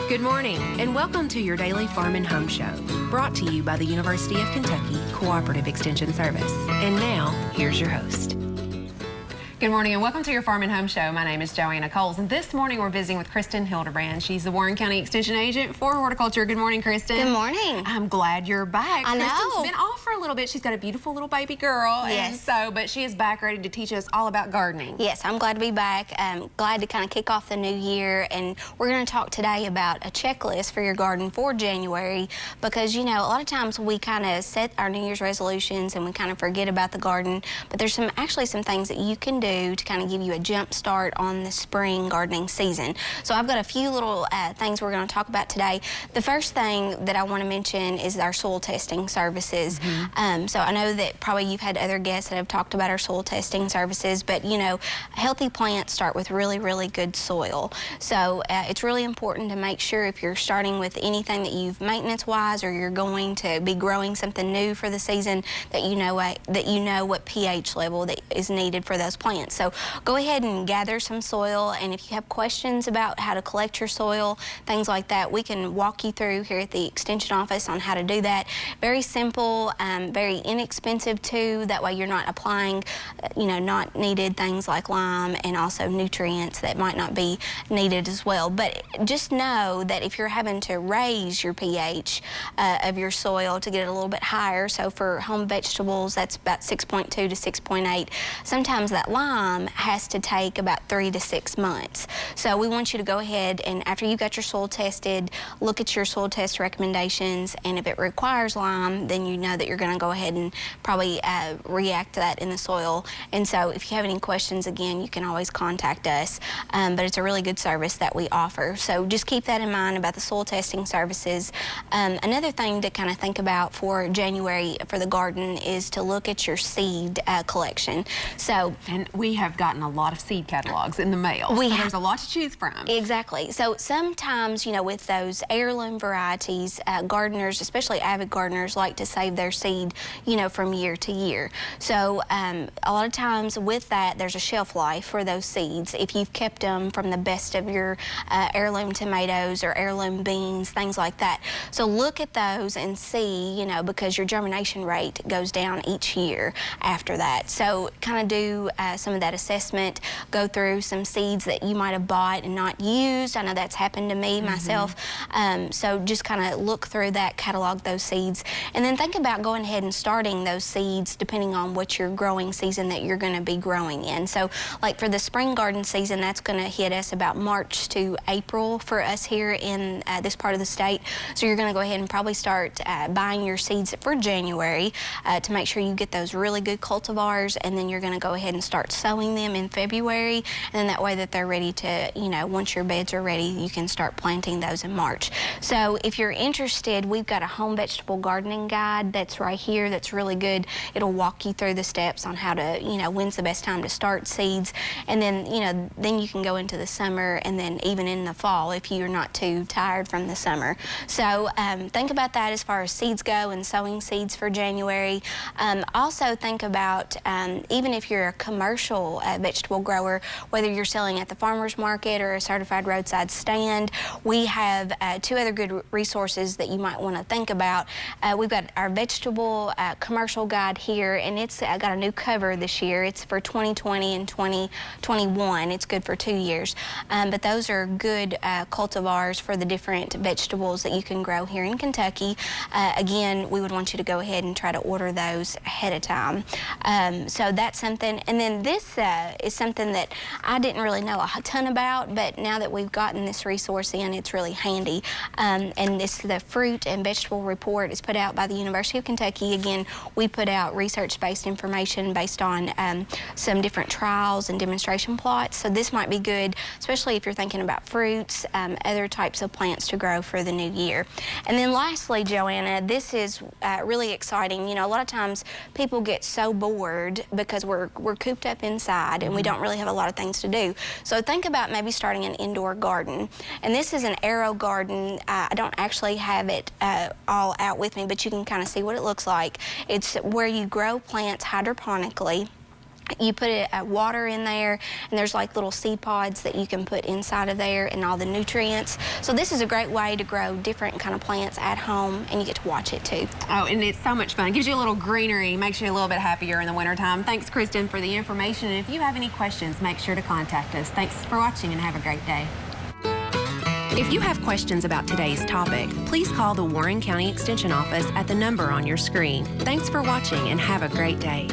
Good morning, and welcome to your daily Farm and Home Show, brought to you by the University of Kentucky Cooperative Extension Service. And now, here's your host. Good morning and welcome to your Farm and Home Show. My name is Joanna Coles, and this morning we're visiting with Kristin Hildabrand. She's the Warren County Extension Agent for Horticulture. Good morning, Kristin. Good morning. I'm glad you're back. I know. Kristin's been off for a little bit. She's got a beautiful little baby girl. Yes. But she is back ready to teach us all about gardening. Yes, I'm glad to be back. Glad to kind of kick off the new year, and we're going to talk today about a checklist for your garden for January, because you know a lot of times we kind of set our New Year's resolutions and we kind of forget about the garden, but there's actually some things that you can do to kind of give you a jump start on the spring gardening season. So I've got a few little things we're going to talk about today. The first thing that I want to mention is our soil testing services. So I know that probably you've had other guests that have talked about our soil testing services, but you know, healthy plants start with really, really good soil. So it's really important to make sure if you're starting with anything that you've maintenance-wise, or you're going to be growing something new for the season, that you know what pH level that is needed for those plants. So go ahead and gather some soil, and if you have questions about how to collect your soil, things like that, we can walk you through here at the Extension office on how to do that. Very simple, very inexpensive too. That way you're not applying, not needed things like lime and also nutrients that might not be needed as well. But just know that if you're having to raise your pH of your soil to get it a little bit higher, so for home vegetables, that's about 6.2 to 6.8, sometimes that lime has to take about 3 to 6 months. So we want you to go ahead and after you got your soil tested, look at your soil test recommendations, and if it requires lime, then you know that you're going to go ahead and probably react to that in the soil. And so if you have any questions, again, you can always contact us, but it's a really good service that we offer. So just keep that in mind about the soil testing services. Another thing to kind of think about for January for the garden is to look at your seed collection. And we have gotten a lot of seed catalogs in the mail. There's a lot to choose from. Exactly. So sometimes, with those heirloom varieties, gardeners, especially avid gardeners, like to save their seed, from year to year. So a lot of times with that, there's a shelf life for those seeds. If you've kept them from the best of your heirloom tomatoes or heirloom beans, things like that. So look at those and see, because your germination rate goes down each year after that. So kind of do some of that assessment, go through some seeds that you might have bought and not used. I know that's happened to me myself. So just kind of look through that, catalog those seeds, and then think about going ahead and starting those seeds depending on what your growing season that you're going to be growing in. So like for the spring garden season, that's going to hit us about March to April for us here in this part of the state. So you're going to go ahead and probably start buying your seeds for January to make sure you get those really good cultivars, and then you're going to go ahead and start sowing them in February, and then that way that they're ready to, once your beds are ready, you can start planting those in March. So if you're interested, we've got a home vegetable gardening guide that's right here that's really good. It'll walk you through the steps on how to, when's the best time to start seeds, and then, then you can go into the summer, and then even in the fall if you're not too tired from the summer. So think about that as far as seeds go and sowing seeds for January. Also think about even if you're a commercial vegetable grower, whether you're selling at the farmer's market or a certified roadside stand, we have 2 other good resources that you might want to think about. We've got our vegetable commercial guide here, and it's got a new cover this year. It's for 2020 and 2021. It's good for 2 years. But those are good cultivars for the different vegetables that you can grow here in Kentucky. Again, we would want you to go ahead and try to order those ahead of time. So that's something. And then this is something that I didn't really know a ton about, but now that we've gotten this resource in, it's really handy. And it's the Fruit and Vegetable Report. It's put out by the University of Kentucky. Again, we put out research-based information based on some different trials and demonstration plots. So this might be good, especially if you're thinking about fruits, other types of plants to grow for the new year. And then lastly, Joanna, this is really exciting. A lot of times people get so bored because we're cooped up inside and we don't really have a lot of things to do. So think about maybe starting an indoor garden. And this is an arrow garden. I don't actually have it all out with me, but you can kind of see what it looks like. It's where you grow plants hydroponically. You put water in there, and there's like little seed pods that you can put inside of there and all the nutrients. So this is a great way to grow different kind of plants at home, and you get to watch it too. Oh, and it's so much fun. It gives you a little greenery, makes you a little bit happier in the wintertime. Thanks, Kristin, for the information. And if you have any questions, make sure to contact us. Thanks for watching and have a great day. If you have questions about today's topic, please call the Warren County Extension Office at the number on your screen. Thanks for watching and have a great day.